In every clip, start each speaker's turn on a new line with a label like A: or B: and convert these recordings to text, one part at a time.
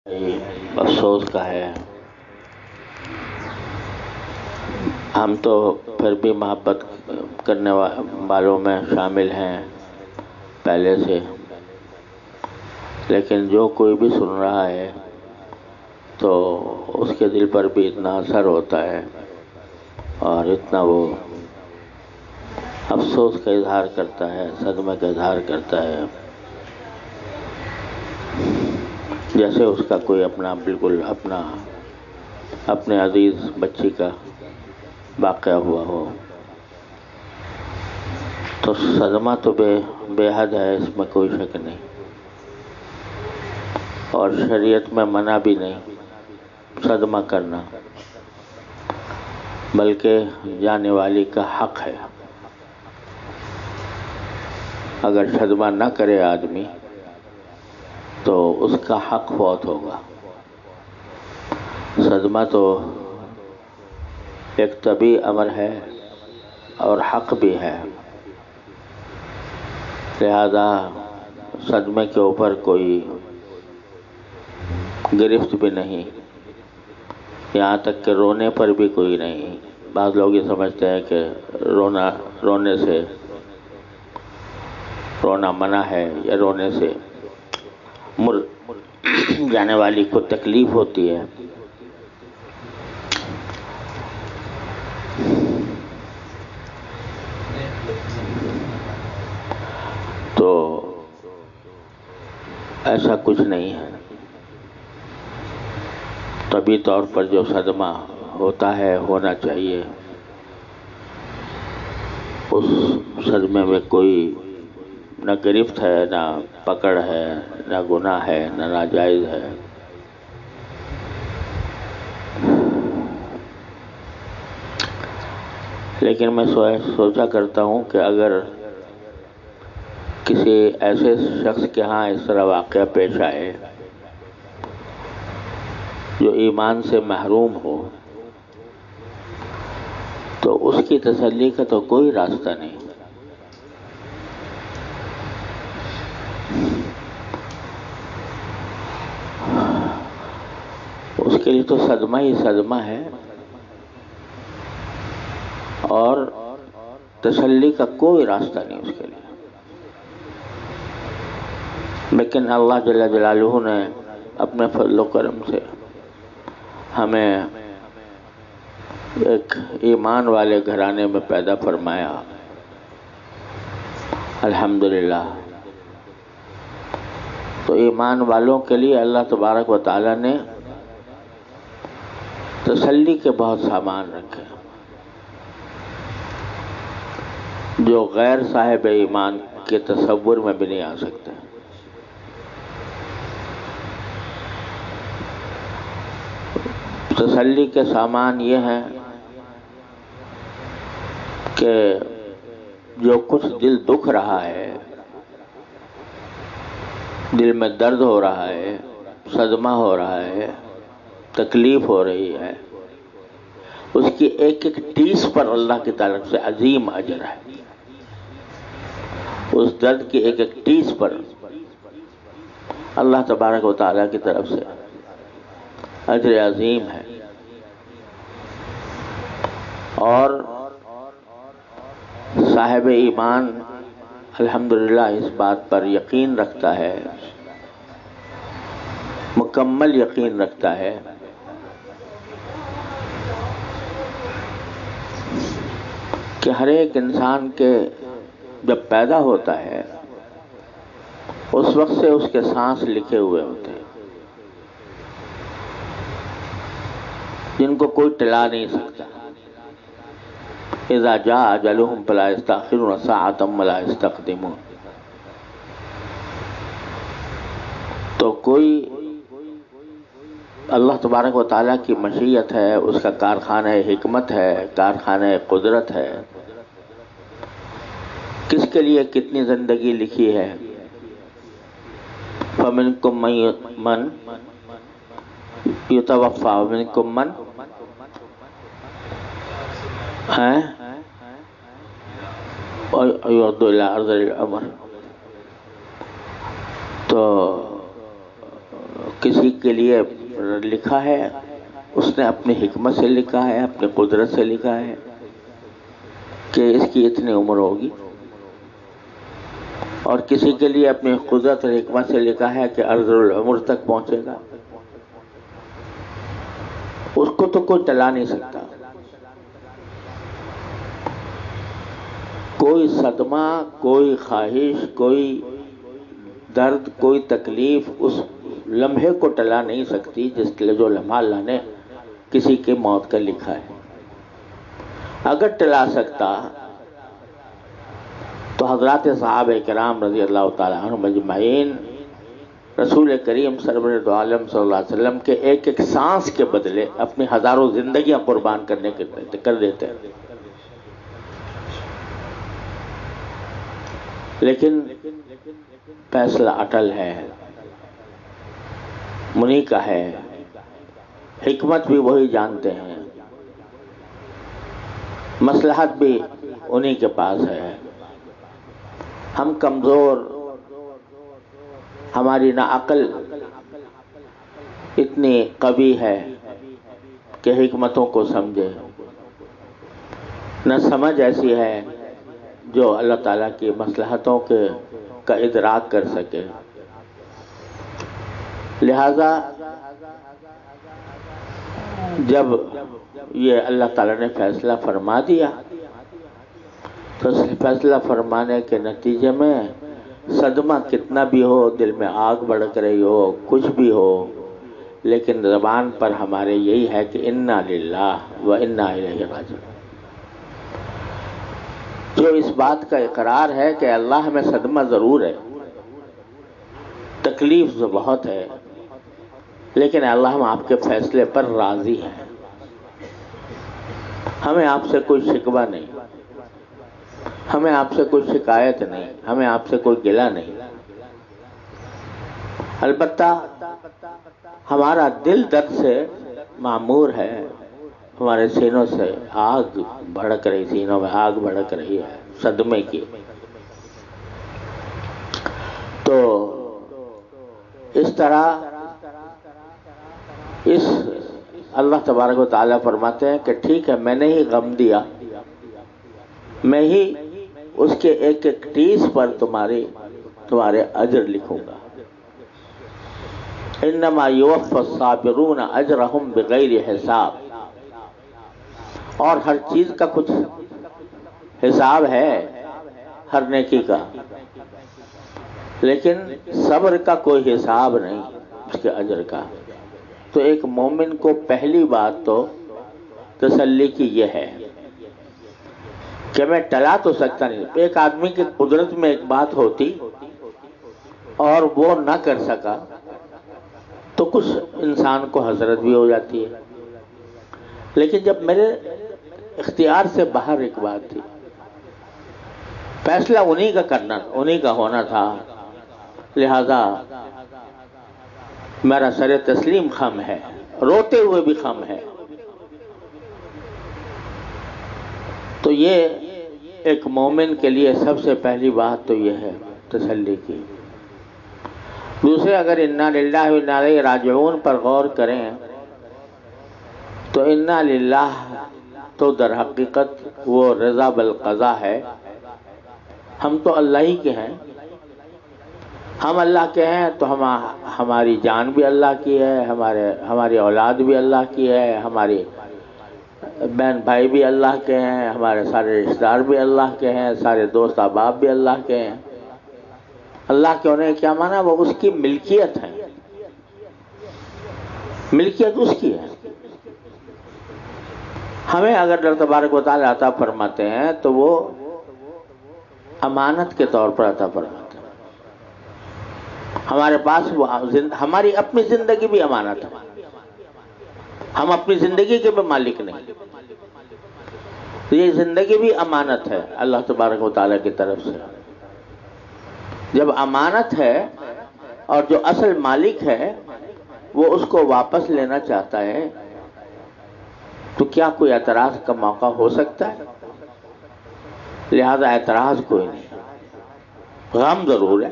A: افسوس کا ہے، ہم تو پھر بھی محبت کرنے والوں میں شامل ہیں پہلے سے، لیکن جو کوئی بھی سن رہا ہے تو اس کے دل پر بھی اتنا اثر ہوتا ہے اور اتنا وہ افسوس کا اظہار کرتا ہے، صدمے کا اظہار کرتا ہے، جیسے اس کا کوئی بالکل اپنے عزیز بچی کا واقعہ ہوا ہو۔ تو صدمہ تو بے حد ہے، اس میں کوئی شک نہیں، اور شریعت میں منع بھی نہیں صدمہ کرنا، بلکہ جانے والی کا حق ہے۔ اگر صدمہ نہ کرے آدمی تو اس کا حق فوت ہوگا۔ صدمہ تو ایک طبعی امر ہے اور حق بھی ہے، لہذا صدمے کے اوپر کوئی گرفت بھی نہیں، یہاں تک کہ رونے پر بھی کوئی نہیں۔ بعض لوگ یہ سمجھتے ہیں کہ رونے سے رونا منع ہے، یا رونے سے مر جانے والی کو تکلیف ہوتی ہے۔ تو ایسا کچھ نہیں ہے، طبعی طور پر جو صدمہ ہوتا ہے، ہونا چاہیے، اس صدمے میں کوئی نہ گرفت ہے، نہ پکڑ ہے، نہ گناہ ہے، نہ ناجائز ہے۔ لیکن میں سوچا کرتا ہوں کہ اگر کسی ایسے شخص کے ہاں اس طرح واقعہ پیش آئے جو ایمان سے محروم ہو، تو اس کی تسلی کا تو کوئی راستہ نہیں۔ اس کے لیے تو صدمہ ہی صدمہ ہے، اور تسلی کا کوئی راستہ نہیں اس کے لیے۔ لیکن اللہ جل جلالہ نے اپنے فضل و کرم سے ہمیں ایک ایمان والے گھرانے میں پیدا فرمایا، الحمدللہ۔ تو ایمان والوں کے لیے اللہ تبارک و تعالی نے تسلی کے بہت سامان رکھے، جو غیر صاحب ایمان کے تصور میں بھی نہیں آ سکتے۔ تسلی کے سامان یہ ہیں کہ جو کچھ دل دکھ رہا ہے، دل میں درد ہو رہا ہے، صدمہ ہو رہا ہے، تکلیف ہو رہی ہے، اس کی ایک ایک ٹیس پر اللہ کی طرف سے عظیم اجر ہے۔ اس درد کی ایک ایک ٹیس پر اللہ تبارک و تعالیٰ کی طرف سے اجر عظیم ہے، اور صاحب ایمان الحمدللہ اس بات پر یقین رکھتا ہے، مکمل یقین رکھتا ہے کہ ہر ایک انسان کے جب پیدا ہوتا ہے اس وقت سے اس کے سانس لکھے ہوئے ہوتے ہیں، جن کو کوئی ٹلا نہیں سکتا۔ اذا جاء اجلهم فلا يستأخرون ساعة ولا يستقدمون۔ تو کوئی اللہ تبارک و تعالیٰ کی مشیت ہے، اس کا کارخانہ حکمت ہے، کارخانہ قدرت ہے، کس کے لیے کتنی زندگی لکھی ہے۔ فَمِنْكُمْ مَنْ يُتَوَفَّى وَمِنْكُمْ مَنْ يُرَدُّ إِلَىٰ أَرْذَلِ الْعُمُرِ۔ تو کسی کے لیے لکھا ہے، اس نے اپنی حکمت سے لکھا ہے، اپنی قدرت سے لکھا ہے کہ اس کی اتنی عمر ہوگی، اور کسی کے لیے اپنی قدرت اور حکمت سے لکھا ہے کہ ارذل العمر تک پہنچے گا۔ اس کو تو کوئی ٹلا نہیں سکتا۔ کوئی صدمہ، کوئی خواہش، کوئی درد، کوئی تکلیف اس لمحے کو ٹلا نہیں سکتی جس کے لیے جو لمحہ اللہ نے کسی کے موت کا لکھا ہے۔ اگر ٹلا سکتا تو حضرات صحابہ کرام رضی اللہ تعالیٰ عنہم اجمعین رسول کریم سرور دو عالم صلی اللہ علیہ وسلم کے ایک ایک سانس کے بدلے اپنی ہزاروں زندگیاں قربان کرنے کے کر دیتے ہیں۔ لیکن فیصلہ اٹل ہے، منی کا ہے، حکمت بھی وہی جانتے ہیں، مصلحت بھی انہی کے پاس ہے۔ ہم کمزور، ہماری نہ عقل اتنی قوی ہے کہ حکمتوں کو سمجھے، نہ سمجھ ایسی ہے جو اللہ تعالیٰ کی مصلحتوں کا ادراک کر سکے۔ لہذا جب یہ اللہ تعالیٰ نے فیصلہ فرما دیا تو فیصلہ فرمانے کے نتیجے میں صدمہ کتنا بھی ہو، دل میں آگ بھڑک رہی ہو، کچھ بھی ہو، لیکن زبان پر ہمارے یہی ہے کہ انا للہ و انا الیہ راجعون۔ جو اس بات کا اقرار ہے کہ اللہ میں صدمہ ضرور ہے، تکلیف تو بہت ہے، لیکن اللہ ہم آپ کے فیصلے پر راضی ہیں، ہمیں آپ سے کوئی شکوہ نہیں، ہمیں آپ سے کوئی شکایت نہیں، ہمیں آپ سے کوئی گلہ نہیں۔ البتہ ہمارا دل درد سے معمور ہے، ہمارے سینوں سے آگ بھڑک رہی، سینوں میں آگ بھڑک رہی ہے صدمے کی۔ تو اس طرح اس اللہ تبارک و تعالیٰ فرماتے ہیں کہ ٹھیک ہے، میں نے ہی غم دیا، میں ہی اس کے ایک ایک ٹیس پر تمہارے اجر لکھوں گا۔ انما یوفی الصابرون اجرہم بغیر حساب۔ اور ہر چیز کا کچھ حساب ہے، ہر نیکی کا، لیکن صبر کا کوئی حساب نہیں اس کے اجر کا۔ تو ایک مومن کو پہلی بات تو تسلی کی یہ ہے کہ میں ٹلا تو سکتا نہیں۔ ایک آدمی کی قدرت میں ایک بات ہوتی اور وہ نہ کر سکا تو کچھ انسان کو حسرت بھی ہو جاتی ہے، لیکن جب میرے اختیار سے باہر ایک بات تھی، فیصلہ انہی کا کرنا، انہی کا ہونا تھا، لہذا میرا سر تسلیم خم ہے، روتے ہوئے بھی خم ہے۔ تو یہ ایک مومن کے لیے سب سے پہلی بات تو یہ ہے تسلی کی۔ دوسرے، اگر انا للہ و انا الیہ راجعون پر غور کریں تو انا للہ تو در حقیقت وہ رضا بالقضاء ہے۔ ہم تو اللہ ہی کے ہیں، ہم اللہ کے ہیں تو ہماری جان بھی اللہ کی ہے، ہماری اولاد بھی اللہ کی ہے، ہماری بہن بھائی بھی اللہ کے ہیں، ہمارے سارے رشتہ دار بھی اللہ کے ہیں، سارے دوست احباب بھی اللہ کے ہیں۔ اللہ کے ہونے کیا معنی؟ وہ اس کی ملکیت ہے، ملکیت اس کی ہے۔ ہمیں اگر اللہ تبارک و تعالیٰ عطا فرماتے ہیں تو وہ امانت کے طور پر عطا فرماتے ہیں۔ ہمارے پاس وہ ہماری اپنی زندگی بھی امانت ہے، ہم اپنی زندگی کے بھی مالک نہیں، یہ زندگی بھی امانت ہے اللہ تبارک و تعالیٰ کی طرف سے۔ جب امانت ہے اور جو اصل مالک ہے وہ اس کو واپس لینا چاہتا ہے تو کیا کوئی اعتراض کا موقع ہو سکتا ہے؟ لہذا اعتراض کوئی نہیں، غم ضرور ہے،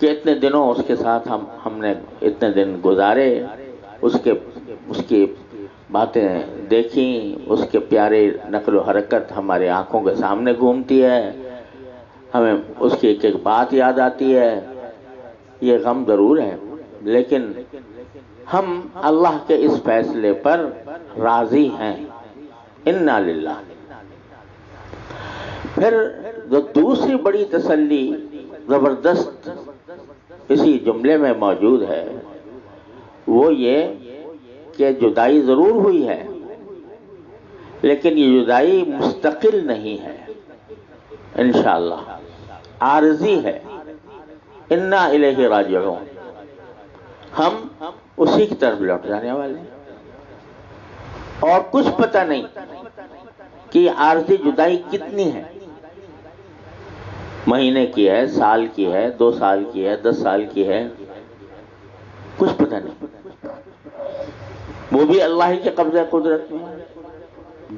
A: کہ اتنے دنوں اس کے ساتھ ہم نے اتنے دن گزارے، اس کی باتیں دیکھیں، اس کے پیارے نقل و حرکت ہمارے آنکھوں کے سامنے گھومتی ہے، ہمیں اس کی ایک ایک بات یاد آتی ہے. یہ غم ضرور ہے، لیکن ہم اللہ کے اس فیصلے پر راضی ہیں. انا للہ. پھر جو دوسری بڑی تسلی زبردست اسی جملے میں موجود ہے وہ یہ کہ جدائی ضرور ہوئی ہے، لیکن یہ جدائی مستقل نہیں ہے، انشاءاللہ عارضی ہے. انا الیہ راجعون. ہم اسی کی طرف لوٹ جانے والے ہیں، اور کچھ پتہ نہیں کہ یہ عارضی جدائی کتنی ہے. مہینے کی ہے، سال کی ہے، 2 سال کی ہے، 10 سال کی ہے، کچھ پتہ نہیں. وہ بھی اللہ ہی کے قبضہ قدرت میں.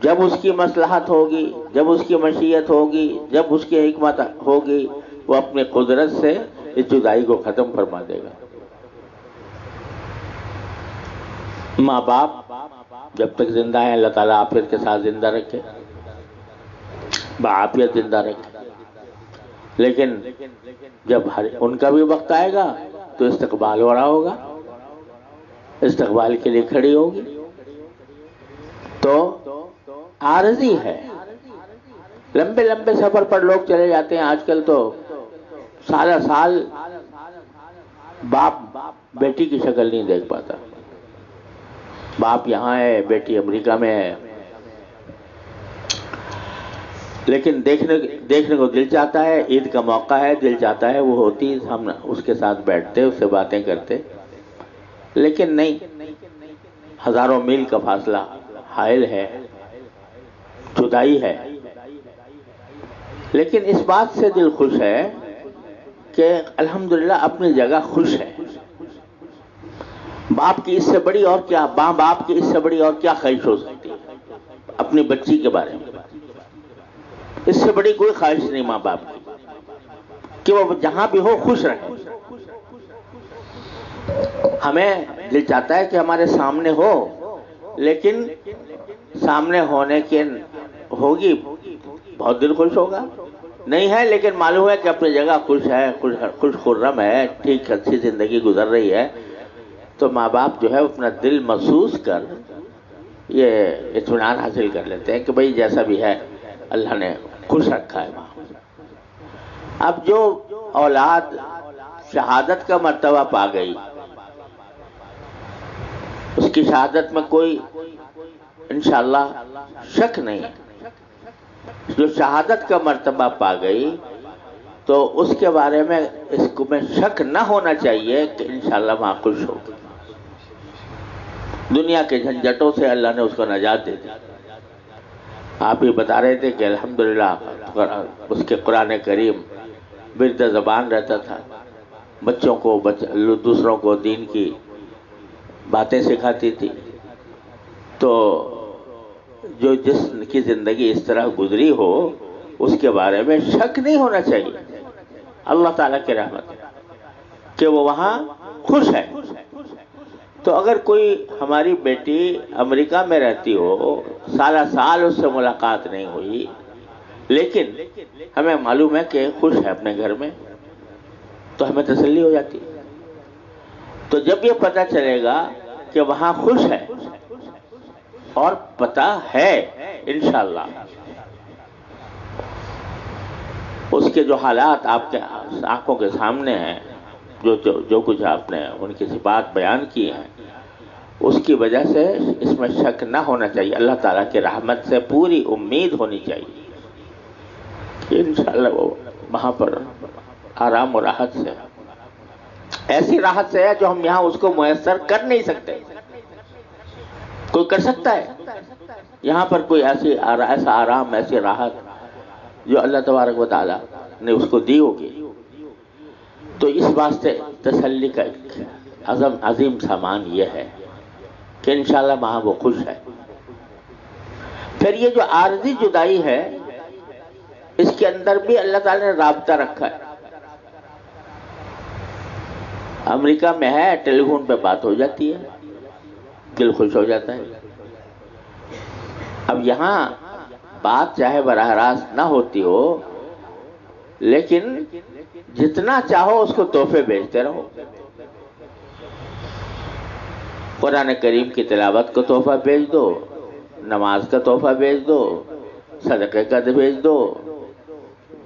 A: جب اس کی مصلحت ہوگی، جب اس کی مشیت ہوگی، جب اس کی حکمت ہوگی، وہ اپنی قدرت سے اس جدائی کو ختم فرما دے گا. ماں باپ جب تک زندہ ہیں اللہ تعالیٰ عافیت کے ساتھ زندہ رکھے، بعافیت زندہ رکھے. لیکن جب ان کا بھی وقت آئے گا تو استقبال ہو رہا ہوگا، استقبال کے لیے کھڑی ہوگی. تو عارضی ہے. لمبے لمبے سفر پر لوگ چلے جاتے ہیں. آج کل تو سالہ سال باپ بیٹی کی شکل نہیں دیکھ پاتا. باپ یہاں ہے، بیٹی امریکہ میں ہے، لیکن دیکھنے کو دل چاہتا ہے. عید کا موقع ہے، دل چاہتا ہے وہ ہوتی، ہم اس کے ساتھ بیٹھتے، اس سے باتیں کرتے. لیکن نہیں، ہزاروں میل کا فاصلہ حائل ہے، جدائی ہے. لیکن اس بات سے دل خوش ہے کہ الحمدللہ اپنی جگہ خوش ہے. باپ کی اس سے بڑی اور کیا، باپ کی اس سے بڑی اور کیا خواہش ہو سکتی ہے اپنی بچی کے بارے میں. اس سے بڑی کوئی خواہش نہیں ماں باپ کی کہ وہ جہاں بھی ہو خوش رہے. ہمیں دل چاہتا ہے کہ ہمارے سامنے ہو، لیکن سامنے ہونے کے ہوگی بہت دل خوش ہوگا. نہیں ہے لیکن معلوم ہے کہ اپنی جگہ خوش ہے، خوش خرم ہے، ٹھیک اچھی زندگی گزر رہی ہے. تو ماں باپ جو ہے اپنا دل محسوس کر یہ اطمینان حاصل کر لیتے ہیں کہ بھئی جیسا بھی ہے اللہ نے خوش رکھا ہے وہاں. اب جو اولاد شہادت کا مرتبہ پا گئی، اس کی شہادت میں کوئی انشاءاللہ شک نہیں ہے. جو شہادت کا مرتبہ پا گئی تو اس کے بارے میں اس کو میں شک نہ ہونا چاہیے کہ انشاءاللہ وہاں خوش ہوگی. دنیا کے جھنجھٹوں سے اللہ نے اس کو نجات دے دی. آپ ہی بتا رہے تھے کہ الحمدللہ اس کے قرآن کریم برد زبان رہتا تھا، بچوں کو دوسروں کو دین کی باتیں سکھاتی تھی. تو جو جس کی زندگی اس طرح گزری ہو اس کے بارے میں شک نہیں ہونا چاہیے اللہ تعالیٰ کی رحمت ہے کہ وہ وہاں خوش ہے. تو اگر کوئی ہماری بیٹی امریکہ میں رہتی ہو، سالہ سال اس سے ملاقات نہیں ہوئی، لیکن ہمیں معلوم ہے کہ خوش ہے اپنے گھر میں، تو ہمیں تسلی ہو جاتی. تو جب یہ پتہ چلے گا کہ وہاں خوش ہے اور پتہ ہے انشاءاللہ اس کے جو حالات آپ کے آنکھوں کے سامنے ہیں، جو کچھ آپ نے ان کی صفات بیان کی ہیں، اس کی وجہ سے اس میں شک نہ ہونا چاہیے. اللہ تعالیٰ کی رحمت سے پوری امید ہونی چاہیے کہ انشاءاللہ وہ وہاں پر آرام و راحت سے، ایسی راحت سے ہے جو ہم یہاں اس کو میسر کر نہیں سکتے. کوئی کر سکتا ہے یہاں پر کوئی ایسا آرام، ایسی راحت جو اللہ تبارک و تعالیٰ نے اس کو دی ہوگی؟ تو اس واسطے تسلی کا ایک عظیم سامان یہ ہے کہ انشاءاللہ وہاں وہ خوش ہے. پھر یہ جو عارضی جدائی ہے اس کے اندر بھی اللہ تعالیٰ نے رابطہ رکھا ہے. امریکہ میں ہے ٹیلی فون پہ بات ہو جاتی ہے، دل خوش ہو جاتا ہے۔ اب یہاں بات چاہے براہ راست نہ ہوتی ہو، لیکن جتنا چاہو اس کو تحفے بھیجتے رہو۔ قرآن کریم کی تلاوت کو تحفہ بھیج دو، نماز کا تحفہ بھیج دو، صدقے کا بھیج دو،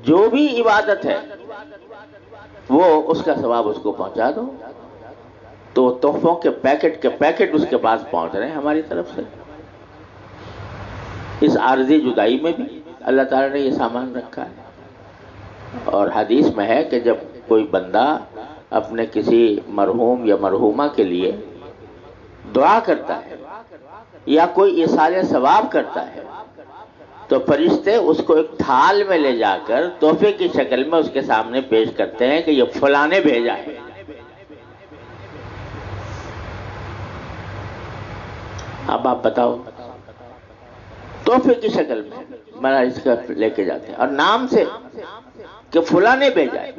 A: جو بھی عبادت ہے وہ اس کا ثواب اس کو پہنچا دو، تو تحفوں کے پیکٹ اس کے پاس پہنچ رہے ہیں ہماری طرف سے۔ اس عارضی جدائی میں بھی اللہ تعالیٰ نے یہ سامان رکھا ہے، اور حدیث میں ہے کہ جب کوئی بندہ اپنے کسی مرحوم یا مرحومہ کے لیے دعا کرتا ہے یا کوئی ایصال ثواب کرتا ہے تو فرشتے اس کو ایک تھال میں لے جا کر تحفے کی شکل میں اس کے سامنے پیش کرتے ہیں کہ یہ فلاں نے بھیجا ہے۔ اب آپ بتاؤ، تحفے کی شکل میں میرا اس کا لے کے جاتے ہیں اور نام سے کہ فلاں نے بھیجا ہے،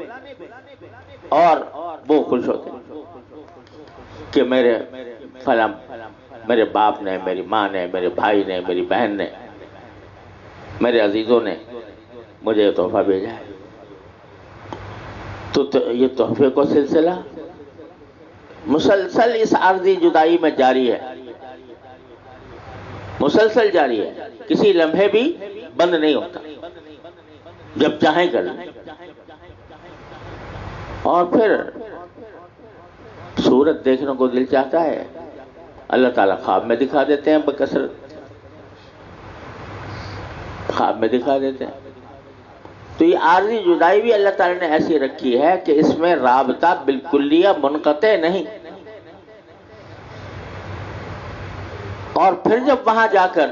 A: اور وہ خوش ہوتے ہیں کہ میرے فلاں، میرے باپ نے، میری ماں نے، میرے بھائی نے، میری بہن نے، میرے عزیزوں نے مجھے یہ تحفہ بھیجا ہے۔ تو یہ تحفے کو سلسلہ مسلسل اس عارضی جدائی میں جاری ہے، مسلسل جاری ہے، کسی لمحے بھی بند نہیں ہوتا، جب چاہیں کر لیں۔ اور پھر صورت دیکھنے کو دل چاہتا ہے، اللہ تعالیٰ خواب میں دکھا دیتے ہیں، بکثرت خواب میں دکھا دیتے ہیں۔ تو یہ عارضی جدائی بھی اللہ تعالیٰ نے ایسی رکھی ہے کہ اس میں رابطہ بالکلیہ منقطع نہیں، اور پھر جب وہاں جا کر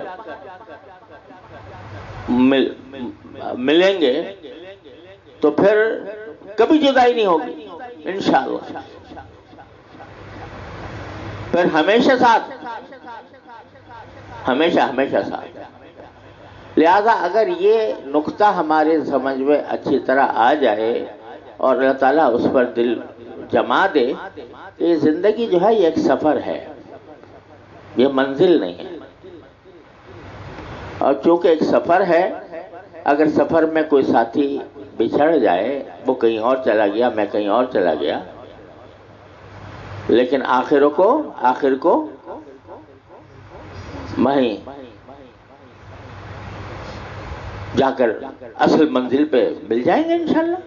A: ملیں گے تو پھر کبھی جدائی نہیں ہوگی انشاءاللہ، پھر ہمیشہ ساتھ، ہمیشہ ساتھ۔ لہذا اگر یہ نقطہ ہمارے سمجھ میں اچھی طرح آ جائے اور اللہ تعالیٰ اس پر دل جما دے تو یہ زندگی جو ہے یہ ایک سفر ہے، یہ منزل نہیں ہے۔ اور چونکہ ایک سفر ہے، اگر سفر میں کوئی ساتھی بچھڑ جائے، وہ کہیں اور چلا گیا، میں کہیں اور چلا گیا، لیکن آخر کو وہیں جا کر اصل منزل پہ مل جائیں گے انشاءاللہ۔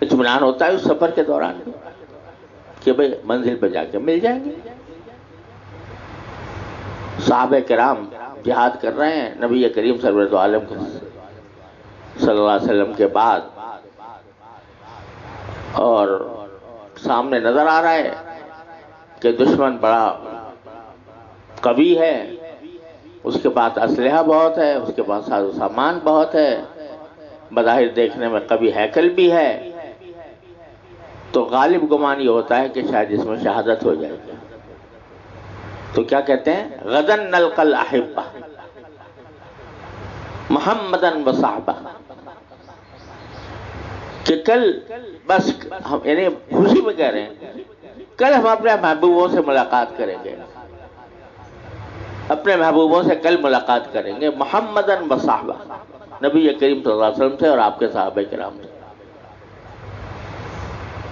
A: اطمینان ہوتا ہے اس سفر کے دوران کہ بھئی منزل پہ جا کے مل جائیں گے۔ صحابہ کرام جہاد کر رہے ہیں، نبی کریم سرورت عالم صلی اللہ علیہ وسلم کے بعد، اور سامنے نظر آ رہا ہے کہ دشمن بڑا قوی ہے، اس کے پاس اسلحہ بہت ہے، اس کے پاس ساز و سامان بہت ہے، بظاہر دیکھنے میں قوی ہیکل بھی ہے، تو غالب گمان یہ ہوتا ہے کہ شاید اس میں شہادت ہو جائے گی۔ تو کیا کہتے ہیں؟ غدن نلقى الاحبہ محمدن و صحبہ، کہ کل بس یعنی خوشی میں کہہ رہے ہیں کل ہم اپنے محبوبوں سے ملاقات کریں گے، اپنے محبوبوں سے کل ملاقات کریں گے، محمدن و صحبہ، نبی کریم صلی اللہ علیہ وسلم سے اور آپ کے صحابہ کرام سے۔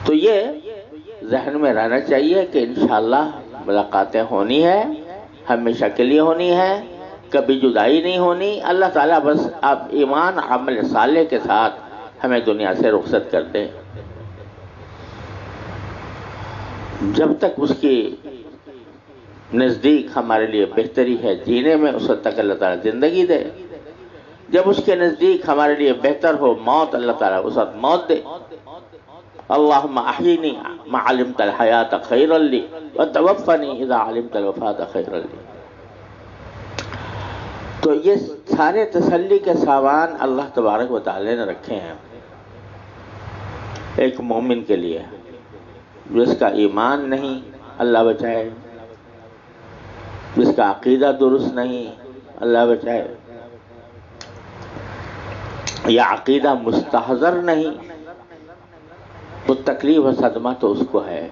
A: تو یہ ذہن میں رہنا چاہیے کہ انشاءاللہ ملاقاتیں ہونی ہے، ہمیشہ کے لیے ہونی ہے، کبھی جدائی نہیں ہونی۔ اللہ تعالیٰ بس آپ ایمان عمل صالح کے ساتھ ہمیں دنیا سے رخصت کر دیں، جب تک اس کی نزدیک ہمارے لیے بہتری ہے جینے میں، اس وقت تک اللہ تعالیٰ زندگی دے، جب اس کے نزدیک ہمارے لیے بہتر ہو موت، اللہ تعالیٰ اس وقت موت دے۔ اللہم احیینی ما علمت الحیات خیرا لی وتوفنی اذا علمت الوفات خیرا لی۔ تو یہ سارے تسلی کے سامان اللہ تبارک و تعالی نے رکھے ہیں ایک مومن کے لیے، جس کا ایمان نہیں اللہ بچائے، جس کا عقیدہ درست نہیں اللہ بچائے، یا عقیدہ مستحضر نہیں وہ تکلیف اور صدمہ تو اس کو ہے،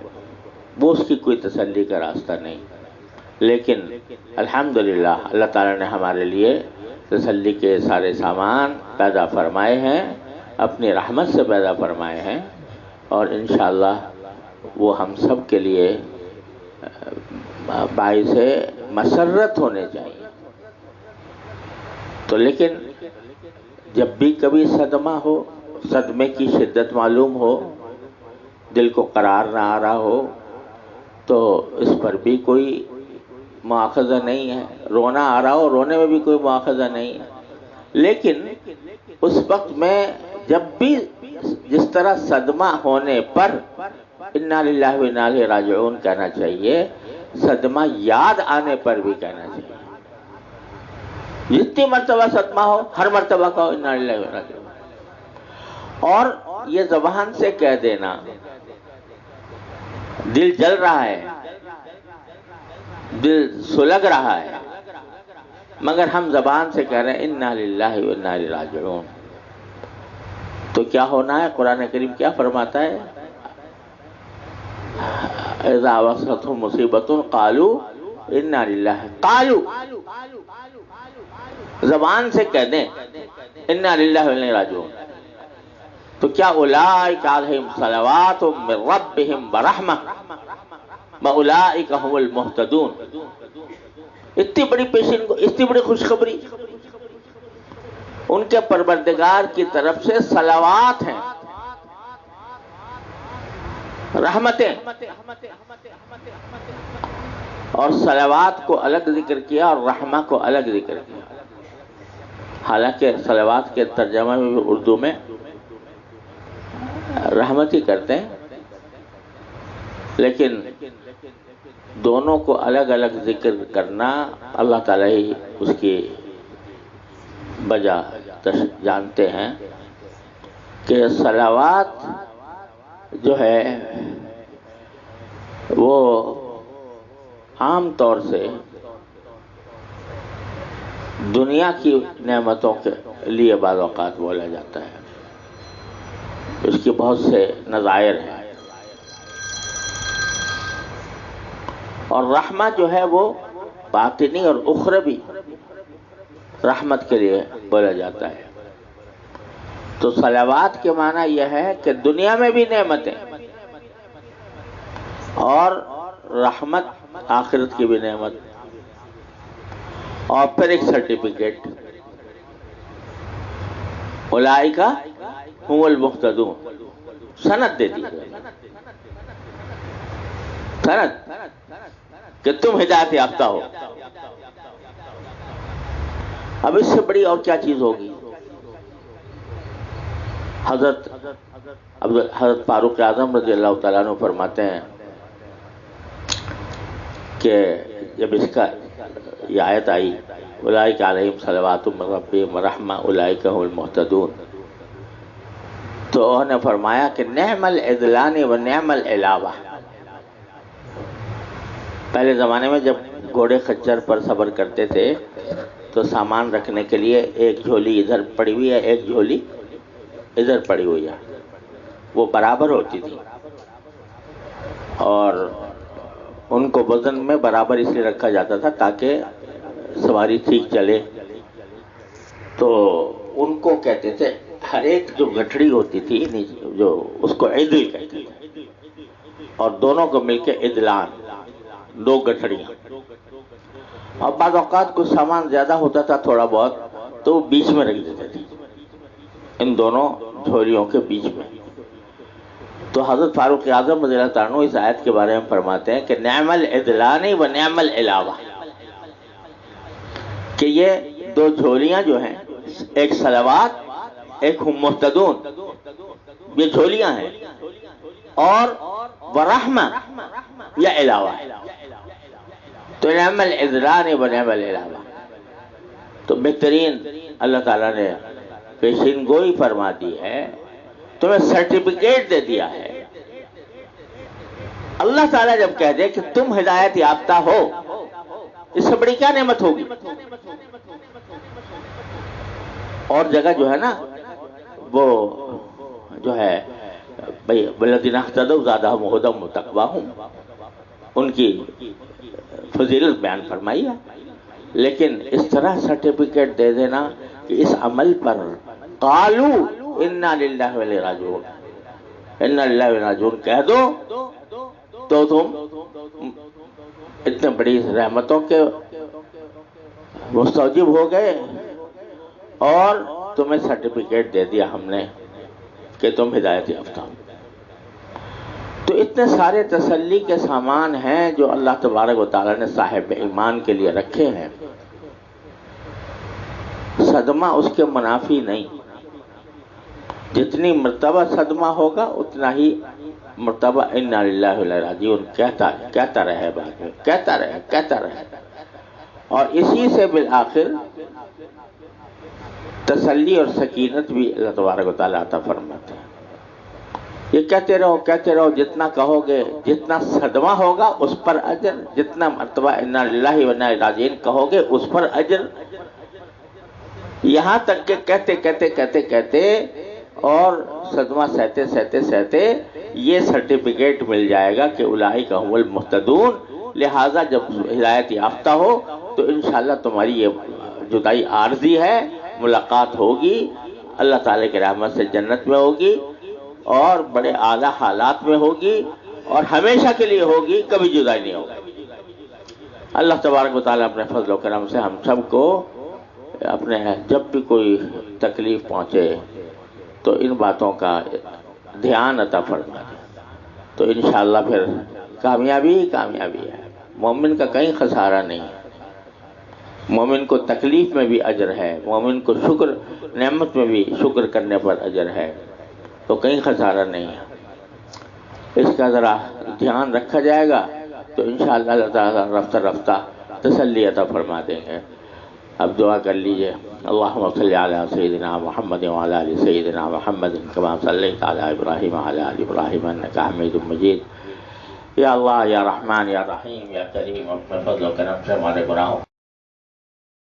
A: وہ اس کی کوئی تسلی کا راستہ نہیں، لیکن الحمدللہ اللہ تعالیٰ نے ہمارے لیے تسلی کے سارے سامان پیدا فرمائے ہیں، اپنی رحمت سے پیدا فرمائے ہیں، اور انشاءاللہ وہ ہم سب کے لیے باعث مسرت ہونے چاہیے۔ تو لیکن جب بھی کبھی صدمہ ہو، صدمے کی شدت معلوم ہو، دل کو قرار نہ آ رہا ہو، تو اس پر بھی کوئی مواخذہ نہیں ہے، رونا آ رہا ہو، رونے میں بھی کوئی مواخذہ نہیں ہے، لیکن اس وقت میں جب بھی جس طرح صدمہ ہونے پر انا للہ و انا الیہ راجعون کہنا چاہیے، صدمہ یاد آنے پر بھی کہنا چاہیے۔ جتنی مرتبہ صدمہ ہو ہر مرتبہ کہو انا للہ و انا الیہ راجعون، اور یہ زبان سے کہہ دینا، دل جل رہا ہے، دل سلگ رہا ہے، مگر ہم زبان سے کہہ رہے ہیں انا للہ و انا الیہ راجعون، تو کیا ہونا ہے؟ قرآن کریم کیا فرماتا ہے؟ اذا وصلتهم مصیبۃ قالوا انا للہ، قالوا، زبان سے کہہ دیں انا للہ و انا الیہ راجعون، تو کیا اولئک علیہم صلوات من ربہم ورحمہ واولئک هم المہتدون، اتنی بڑی پیشن کو، اتنی بڑی خوشخبری، ان کے پروردگار کی طرف سے صلوات ہیں، رحمتیں، اور صلوات کو الگ ذکر کیا اور رحمہ کو الگ ذکر کیا، حالانکہ صلوات کے ترجمہ میں بھی اردو میں رحمت ہی کرتے ہیں، لیکن دونوں کو الگ الگ ذکر کرنا اللہ تعالیٰ ہی اس کی وجہ جانتے ہیں، کہ صلوات جو ہے وہ عام طور سے دنیا کی نعمتوں کے لیے بعض اوقات بولا جاتا ہے، اس کی بہت سے نظائر ہیں، اور رحمہ جو ہے وہ باطنی اور اخروی رحمت کے لیے بولا جاتا ہے۔ تو صلوات کے معنی یہ ہے کہ دنیا میں بھی نعمتیں اور رحمت، آخرت کی بھی نعمت، اور پھر ایک سرٹیفکیٹ، اولئک هم المہتدون، سند دے دی، سند کہ تم ہدایت یافتہ ہو۔ اب اس سے بڑی اور کیا چیز ہوگی؟ حضرت فاروق اعظم رضی اللہ تعالیٰ عنہ فرماتے ہیں کہ جب اس کا یہ آیت آئی اولئک علیہم صلوات من ربہم ورحمہ اولئک هم المہتدون، تو انہوں نے فرمایا کہ نعم العدلان و نعم العلاوہ، پہلے زمانے میں جب گھوڑے خچر پر سفر کرتے تھے تو سامان رکھنے کے لیے ایک جھولی ادھر پڑی ہوئی ہے، ایک جھولی ادھر پڑی ہوئی ہے، وہ برابر ہوتی تھی، اور ان کو وزن میں برابر اس لیے رکھا جاتا تھا تاکہ سواری ٹھیک چلے۔ تو ان کو کہتے تھے، ہر ایک جو گٹھڑی ہوتی تھی جو اس کو عدل کہتے تھے، اور دونوں کو مل کے عدلان، دو گٹھڑیاں، اور بعض اوقات کچھ سامان زیادہ ہوتا تھا تھوڑا بہت تو وہ بیچ میں رکھ دیتے تھے، ان دونوں جھولیوں کے بیچ میں۔ تو حضرت فاروق اعظم رضی اللہ عنہ اس آیت کے بارے میں فرماتے ہیں کہ نعم العدلان و نعم العلاوہ، کہ یہ دو جھولیاں جو ہیں، ایک صلوات، ایک ہم مہتدون، یہ جھولیاں ہیں، اور ورحمہ یا علاوہ، تو نعم العدلان و نعم العلاوہ، تو بہترین اللہ تعالیٰ نے پیشین گوئی فرما دی ہے، تمہیں سرٹیفکیٹ دے دیا ہے۔ اللہ تعالیٰ جب کہہ دے کہ تم ہدایت یافتہ ہو، اس سے بڑی کیا نعمت ہوگی؟ اور جگہ جو ہے نا وہ جو ہے بھئی والذین اہتدوا زادہم ھدی وتقواہم، ان کی فضیلت بیان فرمائی ہے. لیکن اس طرح سرٹیفکیٹ دے دینا کہ اس عمل پر قالو انا للہ و الیہ راجعون، انا للہ و الیہ راجعون کہہ دو تو تم اتنے بڑی رحمتوں کے مستوجب ہو گئے، اور تمہیں سرٹیفکیٹ دے دیا ہم نے کہ تم ہدایت یافتہ ہو. تو اتنے سارے تسلی کے سامان ہیں جو اللہ تبارک و تعالیٰ نے صاحب ایمان کے لیے رکھے ہیں. صدمہ اس کے منافی نہیں، جتنی مرتبہ صدمہ ہوگا اتنا ہی مرتبہ انا للہ و الیہ راجعون کہتا رہے، بعد میں کہتا رہے، اور اسی سے بالآخر تسلی اور سکینت بھی اللہ تبارک و تعالیٰ عطا فرماتے ہیں. یہ کہتے رہو، جتنا کہو گے، جتنا صدمہ ہوگا اس پر اجر، جتنا مرتبہ انا للہ و انا الیہ راجعون کہو گے اس پر اجر. یہاں تک کہ کہتے اور صدمہ سہتے یہ سرٹیفکیٹ مل جائے گا کہ اولئک هم المہتدون. لہٰذا جب ہدایت یافتہ ہو تو انشاءاللہ تمہاری یہ جدائی عارضی ہے، ملاقات ہوگی اللہ تعالیٰ کی رحمت سے جنت میں ہوگی، اور بڑے اعلیٰ حالات میں ہوگی، اور ہمیشہ کے لیے ہوگی، کبھی جدائی نہیں ہوگی. اللہ تبارک و تعالیٰ اپنے فضل و کرم سے ہم سب کو اپنے جب بھی کوئی تکلیف پہنچے تو ان باتوں کا دھیان عطا فرما دے، تو انشاءاللہ پھر کامیابی ہے. مومن کا کہیں خسارہ نہیں ہے، مومن کو تکلیف میں بھی اجر ہے، مومن کو نعمت میں بھی شکر کرنے پر اجر ہے، تو کہیں خسارہ نہیں ہے. اس کا ذرا دھیان رکھا جائے گا تو انشاءاللہ اللہ تعالیٰ رفتہ تسلی عطا فرما دیں گے. اب دعا کر لیجئے. اللہم صلی علی سیدنا محمد وعلی آل سیدنا محمد کما صلیت علی ابراہیم وعلی آل ابراہیم انک حمید مجید. یا اللہ، یا رحمان، یا رحیم، یا کریم، اپنے فضل و کرم سے ہمارے گناہوں